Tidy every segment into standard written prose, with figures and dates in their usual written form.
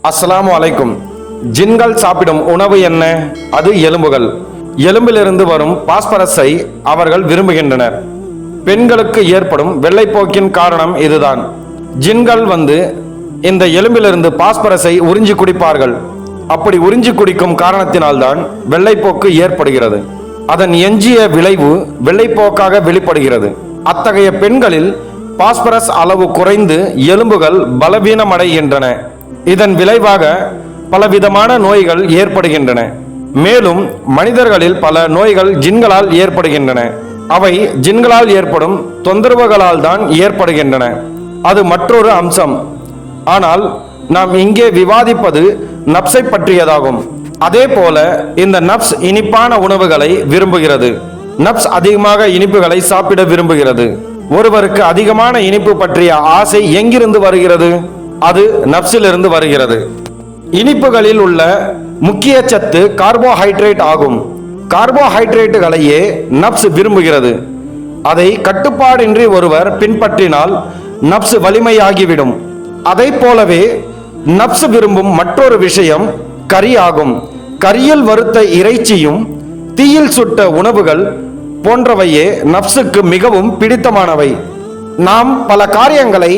அஸ்ஸலாமு அலைக்கும். ஜின்கள் சாப்பிடும் உணவு என்ன? அது எலும்புகள். எலும்பிலிருந்து வரும் பாஸ்பரஸை அவர்கள் விரும்புகின்றனர். பெண்களுக்கு ஏற்படும் வெள்ளைப்போக்கின் காரணம் இதுதான். ஜின்கள் இந்த எலும்பிலிருந்து பாஸ்பரஸை உறிஞ்சி குடிப்பார்கள். அப்படி உறிஞ்சி குடிக்கும் காரணத்தினால்தான் வெள்ளைப்போக்கு ஏற்படுகிறது. அதன் எஞ்சிய விளைவு வெள்ளைப்போக்காக வெளிப்படுகிறது. அத்தகைய பெண்களில் பாஸ்பரஸ் அளவு குறைந்து எலும்புகள் பலவீனமடைகின்றன. இதன் விளைவாக பலவிதமான நோய்கள் ஏற்படுகின்றன. மேலும் மனிதர்களில் பல நோய்கள் ஜின்களால் ஏற்படுகின்றன. அவை ஜின்களால் ஏற்படும் தொந்தரவுகளால் தான் ஏற்படுகின்றன. அது மற்றொரு அம்சம். ஆனால் நாம் இங்கே விவாதிப்பது நப்சை பற்றியதாகும். அதே போல இந்த நப்ஸ் இனிப்பான உணவுகளை விரும்புகிறது. நப்ஸ் அதிகமாக இனிப்புகளை சாப்பிட விரும்புகிறது. ஒருவருக்கு அதிகமான இனிப்பு பற்றிய ஆசை எங்கிருந்து வருகிறது? அது நப்சிலிருந்து வருகிறது. இனிப்புகளில் உள்ள முக்கிய சத்து கார்போஹைட்ரேட் ஆகும். கார்போஹைட்ரேட்டுகளையே நப்ஸ் விரும்புகிறது. அதை கட்டுப்பாடின்றி ஒருவர் பின்பற்றினால் நப்ஸ் வலிமையாகிவிடும். அதை போலவே நப்ஸ் விரும்பும் மற்றொரு விஷயம் கறி ஆகும். கரியில் வறுத்த இறைச்சியும் தீயில் சுட்ட உணவுகள் போன்றவையே நப்சுக்கு மிகவும் பிடித்தமானவை. நாம் பல காரியங்களை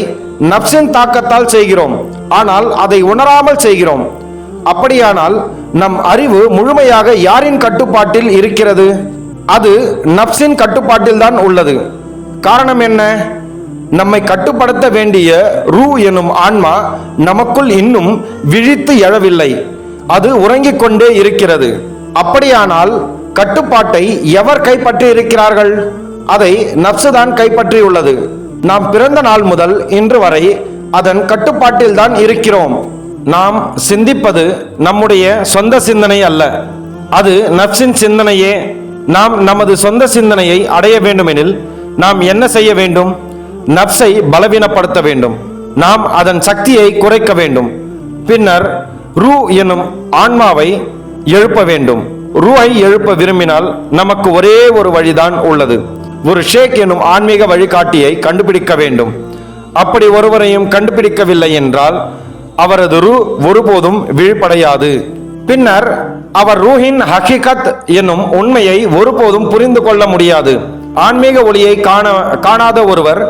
நப்சின் தாக்கத்தால் செய்கிறோம். ஆனால் அதை உணராமல் செய்கிறோம். அப்படியானால் நம் அறிவு முழுமையாக யாரின் கட்டுப்பாட்டில் இருக்கிறது? அது நப்சின் கட்டுப்பாட்டில் தான் உள்ளது. காரணம் என்ன? நம்மை கட்டுப்படுத்த வேண்டிய ரூ எனும் ஆன்மா நமக்குள் இன்னும் விழித்து எழவில்லை. அது உறங்கிக் கொண்டே இருக்கிறது. அப்படியானால் கட்டுப்பாட்டை எவர் கைப்பற்றி இருக்கிறார்கள்? அதை நப்சு தான் கைப்பற்றியுள்ளது. நாம் பிறந்த நாள் முதல் இன்று வரை அதன் கட்டுப்பாட்டில் தான் இருக்கிறோம். நாம் சிந்திப்பது நம்முடைய சொந்த சிந்தனை அல்ல, அது நப்சின் சிந்தனையே. நாம் நமது சொந்த சிந்தனையை அடைய வேண்டுமெனில் நாம் என்ன செய்ய வேண்டும்? நப்சை பலவீனப்படுத்த வேண்டும். நாம் அதன் சக்தியை குறைக்க வேண்டும். பின்னர் ரூ எனும் ஆன்மாவை எழுப்ப வேண்டும். ரூவை எழுப்ப விரும்பினால் நமக்கு ஒரே ஒரு வழிதான் உள்ளது. ஒரு ஷேக் எனும் ஆன்மீக வழிகாட்டியை கண்டுபிடிக்க வேண்டும். அப்படி ஒருவரையும் கண்டுபிடிக்கவில்லை என்றால் அவரது ரூ ஒருபோதும் விழிப்படையாது. பின்னர் அவர் ரூஹின் ஹகிகத் என்னும் உண்மையை ஒருபோதும் புரிந்து கொள்ள முடியாது. ஆன்மீக ஒளியை காணாத ஒருவர்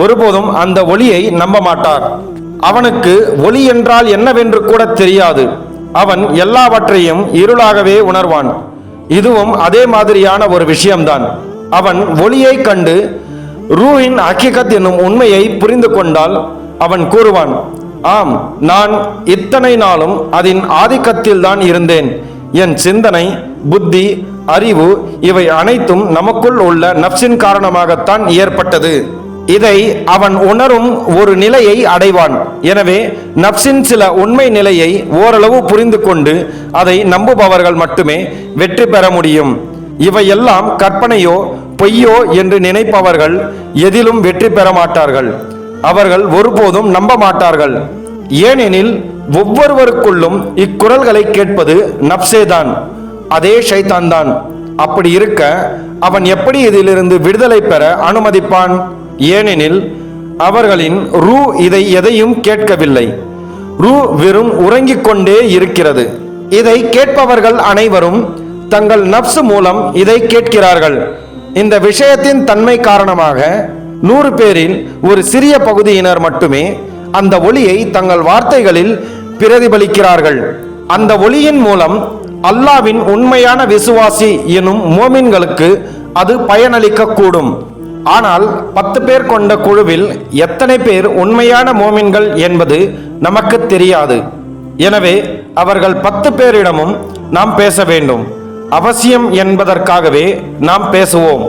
ஒருபோதும் அந்த ஒளியை நம்ப மாட்டார். அவனுக்கு ஒளி என்றால் என்னவென்று கூட தெரியாது. அவன் எல்லாவற்றையும் இருளாகவே உணர்வான். இதுவும் அதே மாதிரியான ஒரு விஷயம்தான். அவன் ஒளியை கண்டு ரூஹின் ஹகிகத் என்னும் உண்மையை புரிந்து கொண்டால் அவன் கூறுவான், ஆம், நான் இத்தனை நாளும் அதன் ஆதிக்கத்தில் தான் இருந்தேன். என் சிந்தனை, புத்தி, அறிவு இவை அனைத்தும் நமக்குள் உள்ள நப்சின் காரணமாகத்தான் ஏற்பட்டது. இதை அவன் உணரும் ஒரு நிலையை அடைவான். எனவே நப்சின் சில உண்மை நிலையை ஓரளவு புரிந்து கொண்டு அதை நம்புபவர்கள் மட்டுமே வெற்றி பெற முடியும். இவையெல்லாம் கற்பனையோ பொய்யோ என்று நினைப்பவர்கள் எதிலும் வெற்றி பெற மாட்டார்கள். அவர்கள் ஒருபோதும் நம்ப மாட்டார்கள். ஏனெனில் ஒவ்வொருவருக்குள்ளும் இக்குரல்களை கேட்பது நப்சேதான், அதே ஷைத்தான் தான். அப்படி இருக்க அவன் எப்படி இதிலிருந்து விடுதலை பெற அனுமதிப்பான்? ஏனெனில் அவர்களின் ரூ எதையும் கேட்கவில்லை. ரூ வெறும் உறங்கிக் கொண்டே இருக்கிறது. இதை கேட்பவர்கள் அனைவரும் தங்கள் நப்சு மூலம் இதை கேட்கிறார்கள். இந்த விஷயத்தின் தன்மை காரணமாக 100 பேரில் ஒரு சிறிய பகுதியினர் மட்டுமே அந்த ஒளியை தங்கள் வார்த்தைகளில் பிரதிபலிக்கிறார்கள். அந்த ஒளியின் மூலம் அல்லாவின் உண்மையான விசுவாசி எனும் மோமின்களுக்கு அது பயனளிக்க கூடும். ஆனால் 10 பேர் கொண்ட குழுவில் எத்தனை பேர் உண்மையான மோமின்கள் என்பது நமக்கு தெரியாது. எனவே அவர்கள் 10 பேரிடமும் நாம் பேச வேண்டும். அவசியம் என்பதற்காகவே நாம் பேசுவோம்.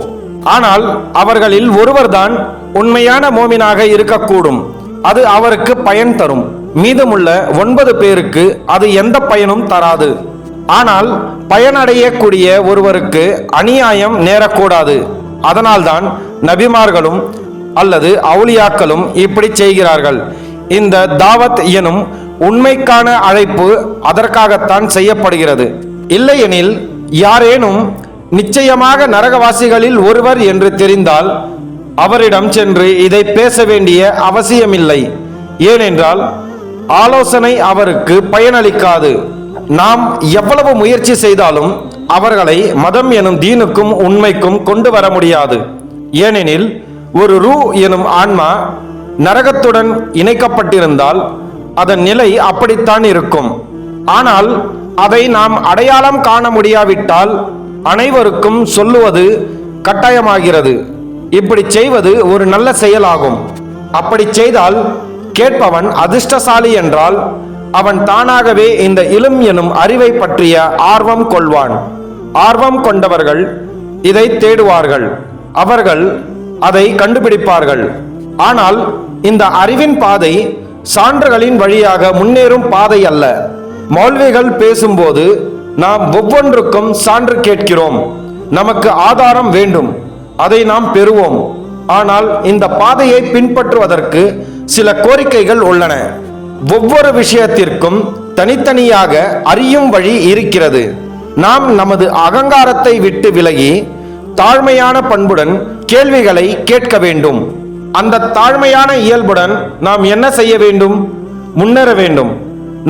ஆனால் அவர்களில் ஒருவர்தான் உண்மையான மோமினாக இருக்கக்கூடும். அது அவருக்கு பயன் தரும். மீதமுள்ள 9 பேருக்கு அது எந்த பயனும் தராது. ஆனால் பயனடையக்கூடிய ஒருவருக்கு அநியாயம் நேரக்கூடாது. அதனால்தான் நபிமார்களும் அல்லது அவுலியாக்களும் இப்படி செய்கிறார்கள். இந்த தாவத் எனும் உண்மைக்கான அழைப்பு அதற்காகத்தான் செய்யப்படுகிறது. இல்லையெனில் யாரேனும் நிச்சயமாக நரகவாசிகளில் ஒருவர் என்று தெரிந்தால் அவரிடம் சென்று இதை பேச வேண்டிய அவசியமில்லை. ஏனென்றால் ஆலோசனை அவருக்கு பயனளிக்காது. நாம் எவ்வளவு முயற்சி செய்தாலும் அவர்களை மதம் எனும் தீனுக்கும் உண்மைக்கும் கொண்டு வர முடியாது. ஏனெனில் ஒரு ரூ எனும் ஆன்மா நரகத்துடன் இணைக்கப்பட்டிருந்தால் அதன் நிலை அப்படித்தான் இருக்கும். ஆனால் அதை நாம் அடையாளம் காண முடியாவிட்டால் அனைவருக்கும் சொல்லுவது கட்டாயமாகிறது. இப்படி செய்வது ஒரு நல்ல செயலாகும். அப்படி செய்தால் கேட்பவன் அதிர்ஷ்டசாலி என்றால் அவன் தானாகவே இந்த இலும் எனும் அறிவை பற்றிய ஆர்வம் கொள்வான். ஆர்வம் கொண்டவர்கள் இதை தேடுவார்கள், அவர்கள் அதை கண்டுபிடிப்பார்கள். ஆனால் இந்த அறிவின் பாதை சான்றுகளின் வழியாக முன்னேறும் பாதை அல்ல. மௌல்விகள் பேசும்போது நாம் ஒவ்வொன்றுக்கும் சான்று கேட்கிறோம். நமக்கு ஆதாரம் வேண்டும், அதை நாம் பெறுவோம். ஆனால் இந்த பாதையை பின்பற்றுவதற்கு சில கோரிக்கைகள் உள்ளன. ஒவ்வொரு விஷயத்திற்கும் தனித்தனியாக அறியும் வழி இருக்கிறது. நாம் நமது அகங்காரத்தை விட்டு விலகி தாழ்மையான பண்புடன் கேள்விகளை கேட்க வேண்டும். அந்த தாழ்மையான இயல்புடன் நாம் என்ன செய்ய வேண்டும்? முன்னேற வேண்டும்.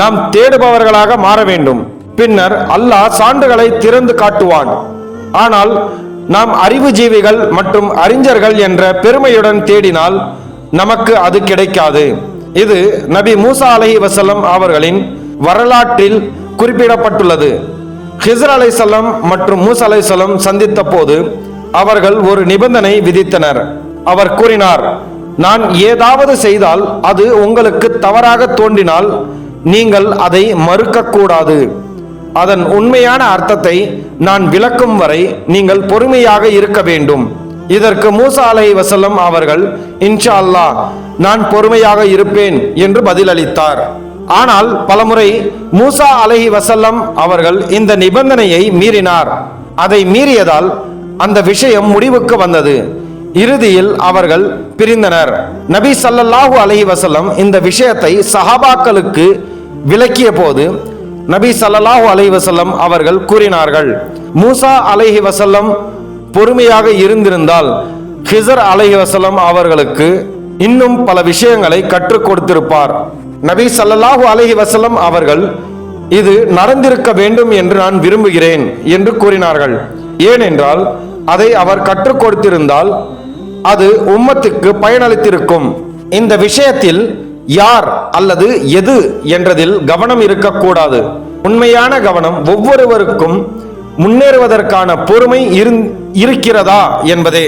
நாம் தேடுபவர்களாக மாற வேண்டும். பின்னர் அல்லாஹ் சான்றுகளை திறந்து காட்டுவான். ஆனால் நாம் அறிவுஜீவிகள் மற்றும் அறிஞர்கள் என்ற பெருமையுடன் தேடினால் நமக்கு அது கிடைக்காது. இது நபி மூசா அலைஹிவஸல்லம் அவர்களின் வரலாற்றில் குறிப்பிடப்பட்டுள்ளது. ஹிஸ்ர் அலைஹிஸ்ஸலாம் மற்றும் மூசா அலைஹிஸ்ஸலாம் சந்தித்த போது அவர்கள் ஒரு நிபந்தனை விதித்தனர். அவர் கூறினார், நான் ஏதாவது செய்தால் அது உங்களுக்கு தவறாக தோன்றினால் நீங்கள் அதை மறுக்கக்கூடாது. அதன் உண்மையான அர்த்தத்தை நான் விளக்கும் வரை நீங்கள் பொறுமையாக இருக்க வேண்டும். இதற்கு மூசா அலைஹிவஸல்லம் அவர்கள் இன்ஷா அல்லாஹ் நான் பொறுமையாக இருப்பேன் என்று பதிலளித்தார். ஆனால் பலமுறை மூசா அலைஹிவஸல்லம் அவர்கள் இந்த நிபந்தனையை மீறினார். அதை மீறியதால் அந்த விஷயம் முடிவுக்கு வந்தது. இறுதியில் அவர்கள் பிரிந்தனர். நபி ஸல்லல்லாஹு அலைஹி வஸல்லம் இந்த விஷயத்தை சஹாபாக்களுக்கு விளக்கிய போது நபி ஸல்லல்லாஹு அலைஹி வஸல்லம் அவர்கள் கூறினார்கள், மூசா அலைஹி வஸல்லம் பொறுமையாக இருந்திருந்தால் ஹிஸ்ர் அலைஹி வஸல்லம் அவர்களுக்கு இன்னும் பல விஷயங்களை கற்றுக் கொடுத்திருப்பார். நபி ஸல்லல்லாஹு அலைஹி வஸல்லம் அவர்கள் இது நடந்திருக்க வேண்டும் என்று நான் விரும்புகிறேன் என்று கூறினார்கள். ஏனென்றால் அதை அவர் கற்றுக் கொடுத்திருந்தால் அது உம்மத்துக்கு பயனளித்திருக்கும். இந்த விஷயத்தில் யார் அல்லது எது என்றதில் கவனம் இருக்கக்கூடாது. உண்மையான கவனம் ஒவ்வொருவருக்கும் முன்னேறுவதற்கான பொறுமை இருக்கிறதா என்பதே.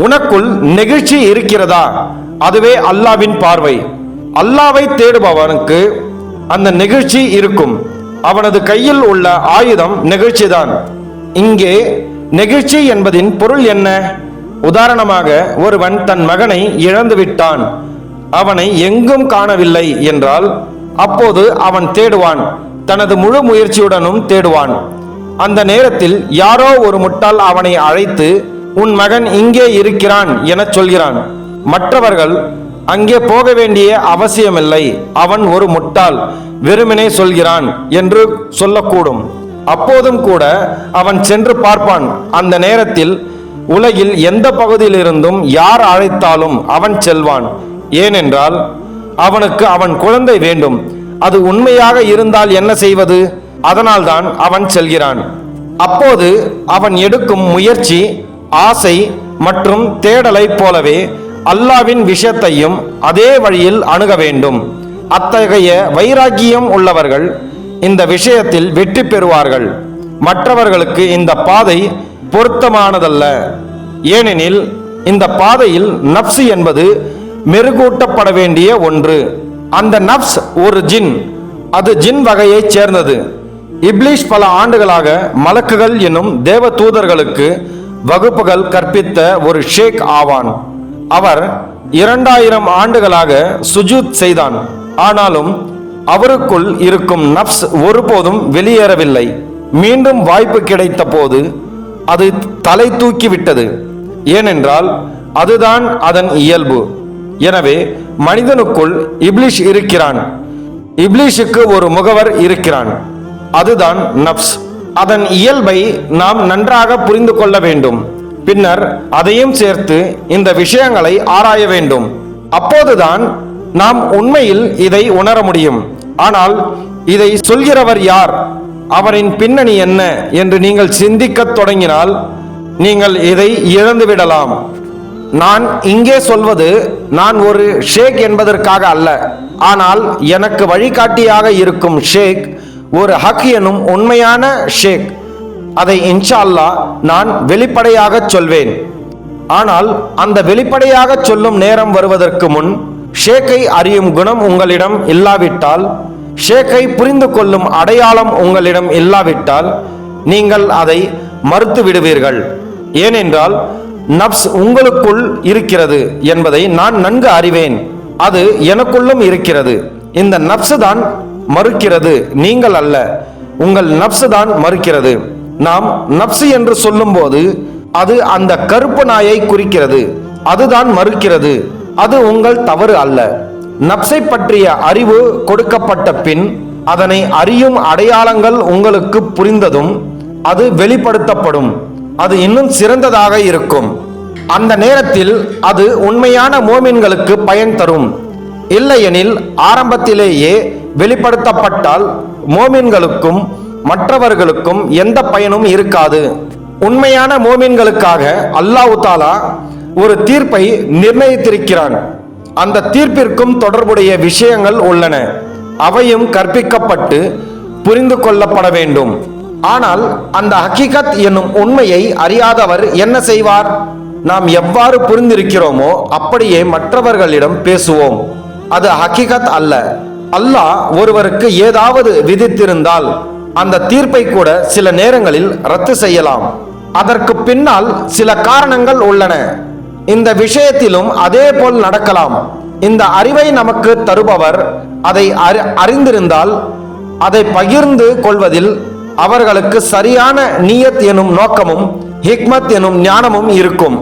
உனக்குள் நெகிழ்ச்சி இருக்கிறதா? அதுவே அல்லாஹ்வின் பார்வை. அல்லாஹ்வை தேடுபவனுக்கு அந்த நெகிழ்ச்சி இருக்கும். அவனது கையில் உள்ள ஆயுதம் நெகிழ்ச்சிதான். இங்கே நெகிழ்ச்சி என்பதின் பொருள் என்ன? உதாரணமாக, ஒருவன் தன் மகனை இழந்து விட்டான், அவனை எங்கும் காணவில்லை என்றால் அப்போது அவன் தேடுவான், தனது முழு முயற்சியுடனும் தேடுவான். அந்த நேரத்தில் யாரோ ஒரு முட்டாள் அவனை அழைத்து உன் மகன் இங்கே இருக்கிறான் என சொல்கிறான். மற்றவர்கள் அங்கே போக வேண்டிய அவசியமில்லை, அவன் ஒரு முட்டாள், வெறுமனே சொல்கிறான் என்று சொல்லக்கூடும். அப்போதும் கூட அவன் சென்று பார்ப்பான். அந்த நேரத்தில் உலகில் எந்த பகுதியிலிருந்தும் யார் அழைத்தாலும் அவன் செல்வான். ஏனென்றால் அவனுக்கு அவன் குழந்தை வேண்டும். அது உண்மையாக இருந்தால் என்ன செய்வது? அதனால்தான் அவன் செல்கிறான். அப்போது அவன் எடுக்கும் முயற்சி, ஆசை மற்றும் தேடலை போலவே அல்லாஹ்வின் விஷயத்தையும் அதே வழியில் அணுக வேண்டும். அத்தகைய வைராக்கியம் உள்ளவர்கள் இந்த விஷயத்தில் வெற்றி பெறுவார்கள். மற்றவர்களுக்கு இந்த பாதை பொருத்தமானதல்ல. ஏனெனில் இந்த பாதையில் நப்ஸ் என்பது மெருகூட்டப்பட வேண்டிய ஒன்று. அந்த நப்ஸ் ஒரு ஜின், அது ஜின் வகையைச் சேர்ந்தது. இப்லீஸ் பல ஆண்டுகளாக மலக்குகள் என்னும் தேவ தூதர்களுக்கு வகுப்புகள் கற்பித்த ஒரு ஷேக் ஆவான். அவர் 2000 ஆண்டுகளாக சுஜூத் செய்தான். ஆனாலும் அவருக்குள் இருக்கும் நப்ஸ் ஒருபோதும் வெளியேறவில்லை. மீண்டும் வாய்ப்பு கிடைத்த போது அது தலை தூக்கிவிட்டது. ஏனென்றால் அதுதான் அதன் இயல்பு. எனவே மனிதனுக்குள் இப்லீஸ் இருக்கிறான். இப்லீஸுக்கு ஒரு முகவர் இருக்கிறான், அதுதான் நப்ஸ். அதன் இயல்பை நாம் நன்றாக புரிந்து கொள்ள வேண்டும். பின்னர் அதையும் சேர்த்து இந்த விஷயங்களை ஆராய வேண்டும். அப்போதுதான் நாம் உண்மையில் இதை உணர முடியும். ஆனால் இதை சொல்கிறவர் யார், அவரின் பின்னணி என்ன என்று நீங்கள் சிந்திக்கத் தொடங்கினால் நீங்கள் இதை இழந்துவிடலாம். நான் இங்கே சொல்வது நான் ஒரு ஷேக் என்பதற்காக அல்ல, ஆனால் எனக்கு வழிகாட்டியாக இருக்கும் ஷேக் ஒரு ஹக் எனும் உண்மையான ஷேக். அதை இன்ஷா அல்லாஹ் நான் வெளிப்படையாக சொல்வேன். ஆனால் அந்த வெளிப்படையாக சொல்லும் நேரம் வருவதற்கு முன் ஷேக்கை அறியும் குணம் உங்களிடம் இல்லாவிட்டால், ஷேக்கை புரிந்து கொள்ளும் அடையாளம் உங்களிடம் இல்லாவிட்டால் நீங்கள் அதை மறுத்து விடுவீர்கள். ஏனென்றால் நப்ஸ் உங்களுக்குள் இருக்கிறது என்பதை நான் நன்கு அறிவேன். அது எனக்குள்ளும் இருக்கிறது. இந்த நப்சு தான் மறுக்கிறது, நீங்கள் அல்ல. உங்கள் நப்சு தான் மறுக்கிறது. நாம் நப்சு என்று சொல்லும் போது அது அந்த கருப்பு நாயை குறிக்கிறது. அதுதான் மறுக்கிறது. அது உங்கள் தவறு அல்ல. நப்சை பற்றிய அறிவு கொடுக்கப்பட்ட பின் அதனை அறியும் அடையாளங்கள் உங்களுக்கு புரிந்ததும் அது வெளிப்படுத்தப்படும். அது இன்னும் சிறந்ததாக இருக்கும். அந்த நேரத்தில் அது உண்மையான மோமின்களுக்கு பயன் தரும். இல்லையெனில் ஆரம்பத்திலேயே வெளிப்படுத்தப்பட்டால் மோமின்களுக்கும் மற்றவர்களுக்கும் எந்த பயனும் இருக்காது. உண்மையான மோமின்களுக்காக அல்லாஹ் தஆலா ஒரு தீர்ப்பை நிர்ணயித்திருக்கிறான். அந்த தீர்ப்பிற்கும் தொடர்புடைய விஷயங்கள் உள்ளன. அவையும் கற்பிக்கப்பட்டு புரிந்து கொள்ளப்பட வேண்டும். ஆனால் அந்த ஹக்கீகத் என்னும் உண்மையை அறியாதவர் என்ன செய்வார்? நாம் எவ்வாறு புரிந்திருக்கிறோமோ அப்படியே மற்றவர்களிடம் பேசுவோம். அது ஹக்கீகத் அல்ல. அல்லாஹ் ஒருவருக்கு ஏதாவது விதித்திருந்தால் அந்த தீர்ப்பை கூட சில நேரங்களில் ரத்து செய்யலாம். அதற்கு பின்னால் சில காரணங்கள் உள்ளன. இந்த விஷயத்திலும் அதே போல் நடக்கலாம். இந்த அறிவை நமக்கு தருபவர் அதை அறிந்திருந்தால் அதை பகிர்ந்து கொள்வதில் அவர்களுக்கு சரியான நியத் எனும் நோக்கமும் ஹிக்மத் எனும் ஞானமும் இருக்கும்.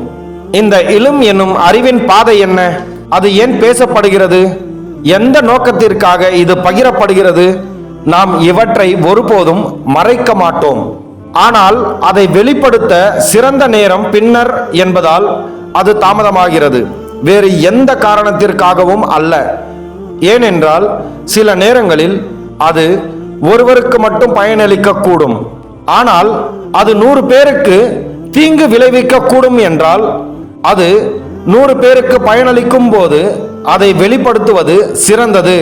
இந்த இல்ம் என்னும் அறிவின் பாதை என்ன? அது ஏன் பேசப்படுகிறது? எந்த நோக்கத்திற்காக இது பகிரப்படுகிறது? நாம் இவற்றை ஒருபோதும் மறைக்க மாட்டோம். ஆனால் அதை வெளிப்படுத்த சிறந்த நேரம் பின்னர் என்பதால் அது தாமதமாகிறது. வேறு எந்த காரணத்திற்காகவும் அல்ல. ஏனென்றால் சில நேரங்களில் அது ஒருவருக்கு மட்டும் பயனளிக்க கூடும். ஆனால் அது 100 பேருக்கு தீங்கு விளைவிக்க கூடும் என்றால் அது 100 பேருக்கு பயனளிக்கும் போது அதை வெளிப்படுத்துவது சிறந்தது.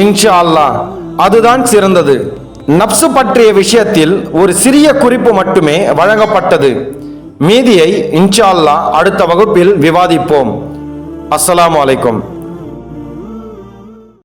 இன்ஷா அல்லாஹ் அதுதான் சிறந்தது. நப்சு பற்றிய விஷயத்தில் ஒரு சிறிய குறிப்பு மட்டுமே வழங்கப்பட்டது. மீதியை இன்ஷா அல்லாஹ் அடுத்த வகுப்பில் விவாதிப்போம். அஸ்ஸலாமு அலைக்கும்.